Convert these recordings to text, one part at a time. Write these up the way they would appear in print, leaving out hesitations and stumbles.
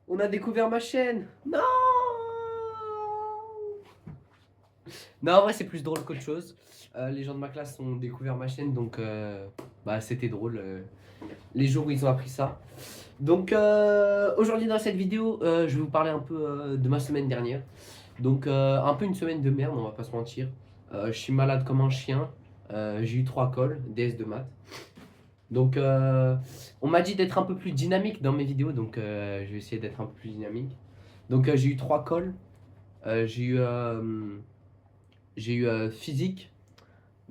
On a découvert ma chaîne. Non. Non, en vrai, c'est plus drôle qu'autre chose. Les gens de ma classe ont découvert ma chaîne, donc bah, c'était drôle les jours où ils ont appris ça. Donc aujourd'hui dans cette vidéo, je vais vous parler un peu de ma semaine dernière. Donc un peu une semaine de merde, on va pas se mentir. Je suis malade comme un chien. J'ai eu 3 cols, DS de maths. Donc on m'a dit d'être un peu plus dynamique dans mes vidéos, donc je vais essayer d'être un peu plus dynamique. Donc j'ai eu 3 cols. Euh, j'ai eu, euh, j'ai eu physique,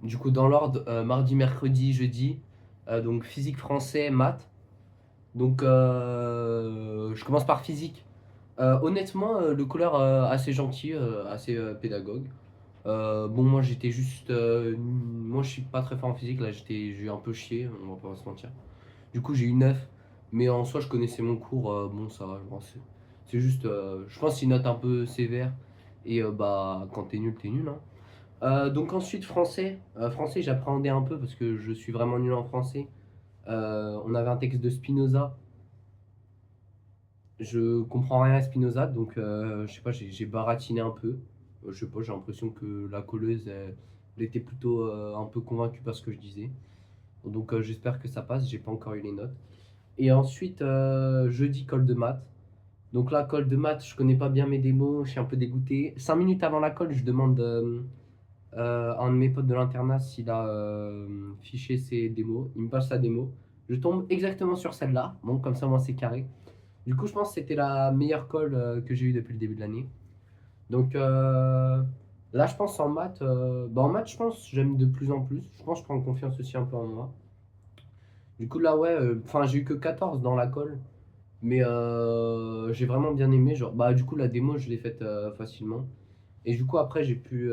du coup dans l'ordre mardi, mercredi, jeudi. Donc physique, français, maths. Donc je commence par physique. Honnêtement, le couleur assez gentil, assez pédagogue. Bon, moi j'étais juste. Moi je suis pas très fort en physique, là j'ai un peu chié, on va pas se mentir. Du coup j'ai eu 9, mais en soi je connaissais mon cours, bon ça va, bon, c'est juste. Je pense que c'est une note un peu sévère, et bah quand t'es nul, hein. Donc ensuite français. Français j'appréhendais un peu parce que je suis vraiment nul en français. On avait un texte de Spinoza. Je comprends rien à Spinoza, donc je sais pas, j'ai baratiné un peu. Je sais pas, j'ai l'impression que la colleuse, elle était plutôt un peu convaincue par ce que je disais. Donc j'espère que ça passe, j'ai pas encore eu les notes. Et ensuite, jeudi, colle de maths. Donc là, colle de maths, je connais pas bien mes démos, je suis un peu dégoûté. 5 minutes avant la colle, je demande à un de mes potes de l'internat s'il a fiché ses démos. Il me passe sa démo. Je tombe exactement sur celle-là. Bon, comme ça, moi, c'est carré. Du coup, je pense que c'était la meilleure colle que j'ai eue depuis le début de l'année. Donc là, je pense en maths, bah en maths, je pense j'aime de plus en plus. Je pense que je prends confiance aussi un peu en moi. Du coup, là, ouais, enfin, j'ai eu que 14 dans la colle, mais j'ai vraiment bien aimé. Genre, bah, du coup, la démo, je l'ai faite facilement. Et du coup, après, j'ai pu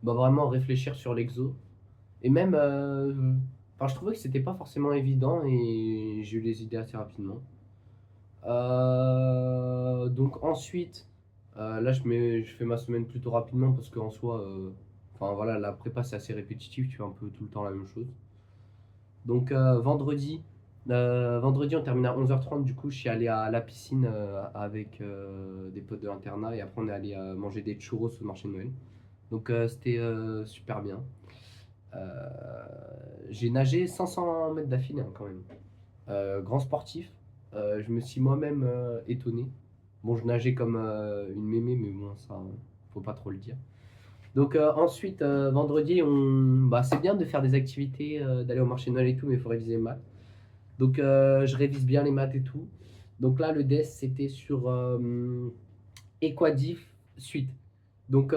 bah, vraiment réfléchir sur l'exo. Et même, enfin, je trouvais que c'était pas forcément évident et j'ai eu les idées assez rapidement. Donc ensuite, là je fais ma semaine plutôt rapidement parce qu'en soi, enfin voilà, la prépa c'est assez répétitif, tu fais un peu tout le temps la même chose. Donc vendredi on termine à 11h30, du coup je suis allé à la piscine avec des potes de l'internat et après on est allé manger des churros au marché de Noël. Donc c'était super bien. Euh, j'ai nagé 500 mètres d'affilée hein, quand même. Grand sportif. Je me suis moi-même étonné. Bon, je nageais comme une mémé, mais bon, ça, faut pas trop le dire. Donc ensuite, vendredi, bah, c'est bien de faire des activités, d'aller au marché de Noël et tout, mais il faut réviser les maths. Donc je révise bien les maths et tout. Donc là, le DES, c'était sur Equadif suite. Donc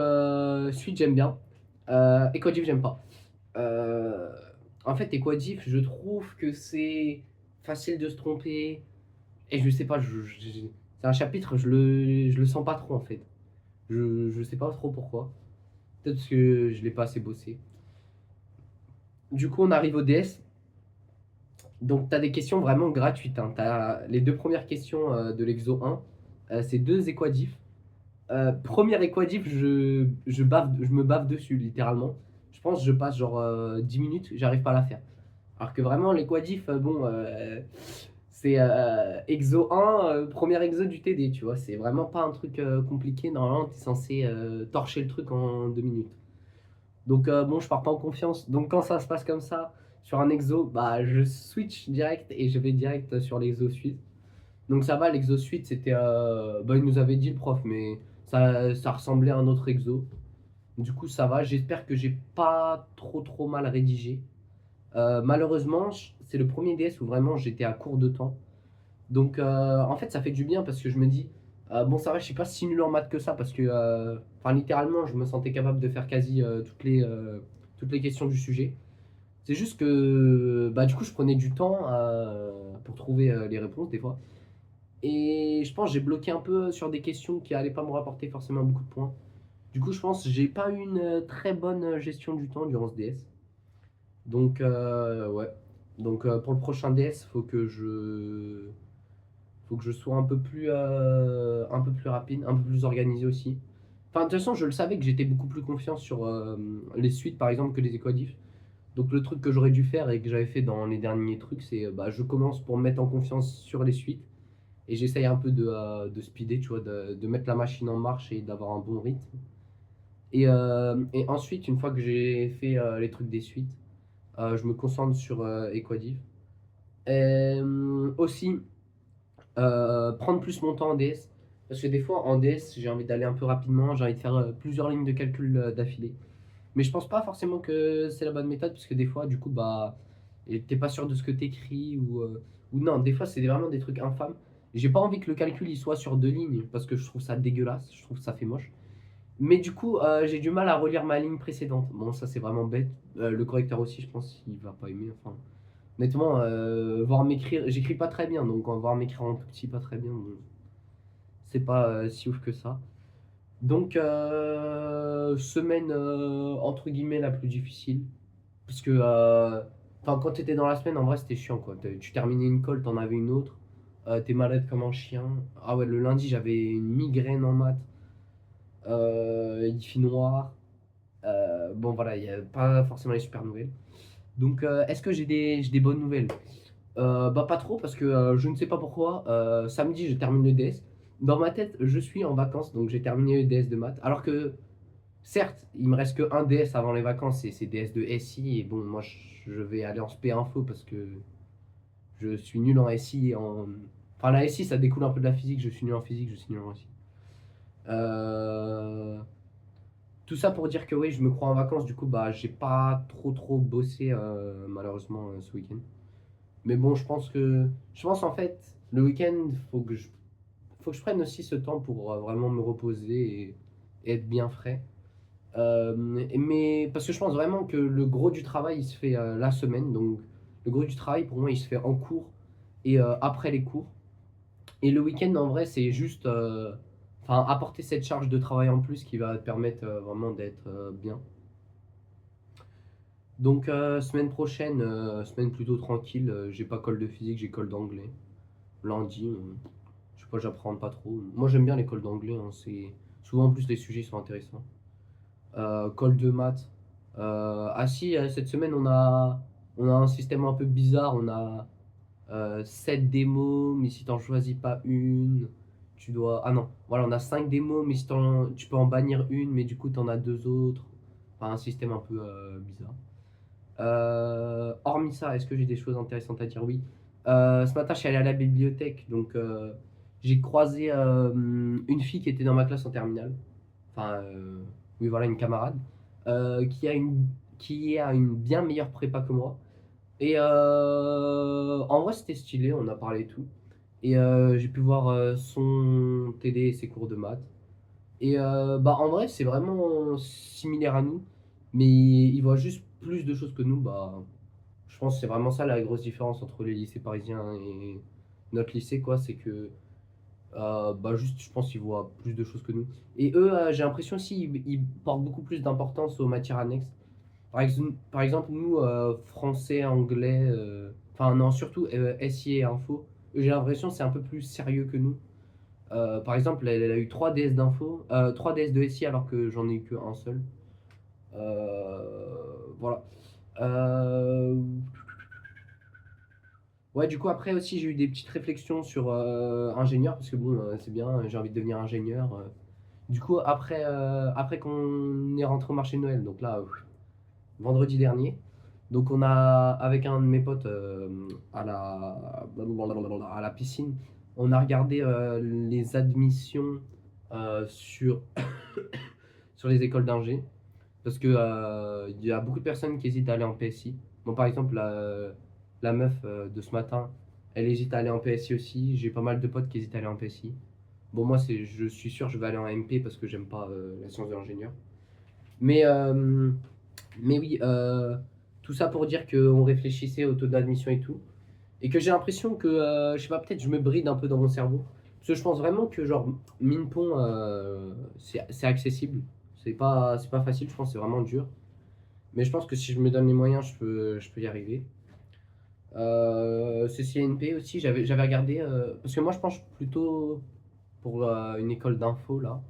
suite, j'aime bien. Equadif, j'aime pas. Euh, En fait, Equadif, je trouve que c'est facile de se tromper. Et je sais pas, c'est un chapitre, je le sens pas trop en fait. Je sais pas trop pourquoi. Peut-être parce que je l'ai pas assez bossé. Du coup, on arrive au DS. Donc, tu as des questions vraiment gratuites, hein. Tu as les 2 premières questions de l'exo 1. C'est 2 équadifs. Première équadif, je me bave dessus littéralement. Je pense que je passe genre 10 minutes, j'arrive pas à la faire. Alors que vraiment, l'équadif, bon, c'est exo 1, premier exo du TD, tu vois. C'est vraiment pas un truc compliqué. Normalement, tu es censé torcher le truc en 2 minutes. Donc, bon, je pars pas en confiance. Donc, quand ça se passe comme ça, sur un exo, bah, je switch direct et je vais direct sur l'exo suite. Donc, ça va, l'exo suite, c'était. Bah, il nous avait dit le prof, mais ça ressemblait à un autre exo. Du coup, ça va. J'espère que j'ai pas trop mal rédigé. Malheureusement, c'est le premier DS où vraiment j'étais à court de temps. Donc, en fait, ça fait du bien parce que je me dis, bon, ça va, je suis pas si nul en maths que ça parce que, enfin, littéralement, je me sentais capable de faire quasi toutes les questions du sujet. C'est juste que, bah, du coup, je prenais du temps pour trouver les réponses des fois. Et je pense que j'ai bloqué un peu sur des questions qui allaient pas me rapporter forcément beaucoup de points. Du coup, je pense que j'ai pas eu une très bonne gestion du temps durant ce DS. Donc, ouais. Donc, pour le prochain DS, faut que je sois un peu plus rapide, un peu plus organisé aussi. Enfin, de toute façon, je le savais que j'étais beaucoup plus confiant sur les suites, par exemple, que les équadifs. Donc, le truc que j'aurais dû faire et que j'avais fait dans les derniers trucs, c'est bah, je commence pour me mettre en confiance sur les suites. et j'essaye un peu de speeder, tu vois, de mettre la machine en marche et d'avoir un bon rythme. Et ensuite, une fois que j'ai fait les trucs des suites, je me concentre sur Equadif. Aussi, prendre plus mon temps en DS. Parce que des fois, en DS, j'ai envie d'aller un peu rapidement, j'ai envie de faire plusieurs lignes de calcul d'affilée. Mais je pense pas forcément que c'est la bonne méthode, parce que des fois, du coup, bah, et t'es pas sûr de ce que t'écris, ou non, des fois, c'est vraiment des trucs infâmes. J'ai pas envie que le calcul il soit sur deux lignes, parce que je trouve ça dégueulasse, je trouve que ça fait moche. Mais du coup, j'ai du mal à relire ma ligne précédente. Bon, ça, c'est vraiment bête. Le correcteur aussi, je pense qu'il va pas aimer. Enfin, honnêtement, voir m'écrire, j'écris pas très bien, donc voir m'écrire en tout petit, pas très bien, bon, c'est pas si ouf que ça. Donc, semaine entre guillemets la plus difficile. Parce que enfin, quand tu étais dans la semaine, en vrai, c'était chiant quoi. Tu terminais une colle, t'en avais une autre. T'es malade comme un chien. Ah ouais, le lundi, j'avais une migraine en maths. Il fait noir. Bon, voilà, il n'y a pas forcément les super nouvelles. Donc, est-ce que j'ai des bonnes nouvelles? Bah, pas trop, parce que je ne sais pas pourquoi. Samedi, je termine le DS. Dans ma tête, je suis en vacances, donc j'ai terminé le DS de maths. Alors que certes, il me reste que un DS avant les vacances et c'est DS de SI. Et bon, moi je vais aller en SP Info parce que je suis nul en SI. Enfin, la SI ça découle un peu de la physique. Je suis nul en physique, je suis nul en SI. Euh, Tout ça pour dire que oui, je me crois en vacances. Du coup, bah, j'ai pas trop bossé malheureusement ce week-end. Mais bon, je pense en fait, le week-end, faut que je prenne aussi ce temps pour vraiment me reposer et être bien frais. Mais parce que je pense vraiment que le gros du travail il se fait la semaine, donc le gros du travail pour moi il se fait en cours et après les cours. Et le week-end en vrai c'est juste enfin, apporter cette charge de travail en plus qui va te permettre vraiment d'être bien. Donc semaine prochaine, semaine plutôt tranquille, j'ai pas colle de physique, j'ai colle d'anglais. Lundi, je sais pas, j'apprends pas trop. Moi j'aime bien l'école d'anglais, hein, c'est souvent en plus les sujets sont intéressants. Colle de maths. Ah si, cette semaine, on a un système un peu bizarre. On a 7 démos, mais si t'en choisis pas une, tu dois... Ah non, voilà, on a 5 démos, mais si tu peux en bannir une, mais du coup, t'en as deux autres. Enfin, un système un peu bizarre. Hormis ça, est-ce que j'ai des choses intéressantes à dire? Oui. Ce matin, je suis allé à la bibliothèque, donc j'ai croisé une fille qui était dans ma classe en terminale. Enfin, oui, voilà, une camarade, qui qui a une bien meilleure prépa que moi. Et en vrai, c'était stylé, on a parlé et tout. Et j'ai pu voir son TD et ses cours de maths. Et bah, en vrai, c'est vraiment similaire à nous, mais il voit juste plus de choses que nous. Bah, je pense que c'est vraiment ça la grosse différence entre les lycées parisiens et notre lycée, quoi. C'est que bah juste, je pense qu'ils voient plus de choses que nous. Et eux, j'ai l'impression aussi, ils portent beaucoup plus d'importance aux matières annexes. Par exemple, nous, français, anglais, enfin non, surtout SI et info, j'ai l'impression que c'est un peu plus sérieux que nous. Par exemple, elle a eu 3 DS d'info, 3 DS de SI alors que j'en ai eu qu'un seul. Voilà. Euh, Ouais, du coup, après aussi, j'ai eu des petites réflexions sur ingénieur, parce que bon, c'est bien, j'ai envie de devenir ingénieur. Du coup, après qu'on est rentré au marché de Noël, donc là, vendredi dernier, donc on a, avec un de mes potes à la piscine, on a regardé les admissions sur, sur les écoles d'ingé, parce que il y a beaucoup de personnes qui hésitent à aller en PSI. Bon, par exemple, la meuf de ce matin, elle hésite à aller en PSI aussi. J'ai pas mal de potes qui hésitent à aller en PSI. Bon, moi, je suis sûr que je vais aller en MP parce que j'aime pas la science de l'ingénieur. Mais, euh, mais oui, tout ça pour dire qu'on réfléchissait au taux d'admission et tout. Et que j'ai l'impression que, je sais pas, peut-être je me bride un peu dans mon cerveau. Parce que je pense vraiment que, genre, Minpon, c'est accessible. C'est pas facile, je pense que c'est vraiment dur. Mais je pense que si je me donne les moyens, je peux y arriver. CCNP aussi, j'avais regardé. Parce que moi, je penche plutôt pour une école d'info, là.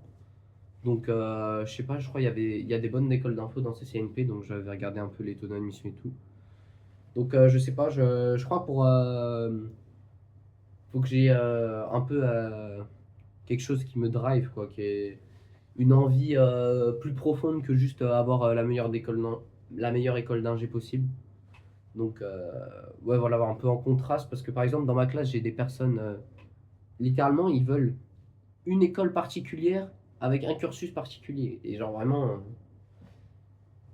Donc, je sais pas, je crois il y a des bonnes écoles d'info dans CCNP. Donc, j'avais regardé un peu les taux d'admission et tout. Donc, je sais pas, je crois pour. Faut que j'ai un peu quelque chose qui me drive, quoi, qui est une envie plus profonde que juste avoir la meilleure école d'ingé possible. Donc, ouais, voilà, un peu en contraste, parce que par exemple, dans ma classe, j'ai des personnes, littéralement, ils veulent une école particulière avec un cursus particulier. Et genre vraiment,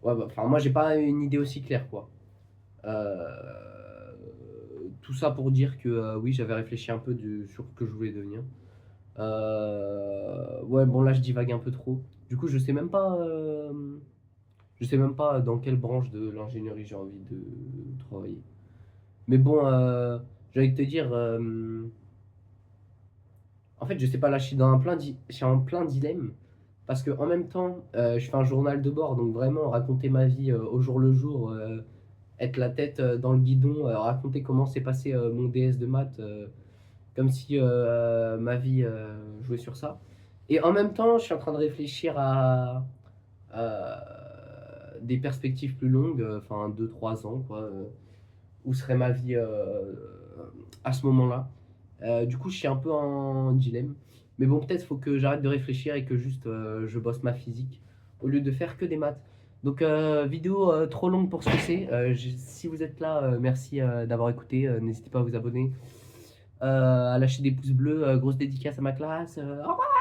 ouais, bah, enfin, moi, j'ai pas une idée aussi claire, quoi. Tout ça pour dire que oui, j'avais réfléchi un peu sur ce que je voulais devenir. Ouais, bon, là, je divague un peu trop. Du coup, je sais même pas dans quelle branche de l'ingénierie j'ai envie de travailler. Mais bon, j'ai envie de te dire, en fait, je sais pas, là, je suis en plein dilemme. Parce que en même temps, je fais un journal de bord, donc vraiment raconter ma vie au jour le jour, être la tête dans le guidon, raconter comment s'est passé mon DS de maths, comme si ma vie jouait sur ça. Et en même temps, je suis en train de réfléchir des perspectives plus longues, enfin 2 3 ans, quoi. Où serait ma vie à ce moment-là. Du coup, je suis un peu en dilemme. Mais bon, peut-être faut que j'arrête de réfléchir et que juste je bosse ma physique au lieu de faire que des maths. Donc, vidéo trop longue pour ce que c'est. Si vous êtes là, merci d'avoir écouté. N'hésitez pas à vous abonner, à lâcher des pouces bleus. Grosse dédicace à ma classe. Au revoir!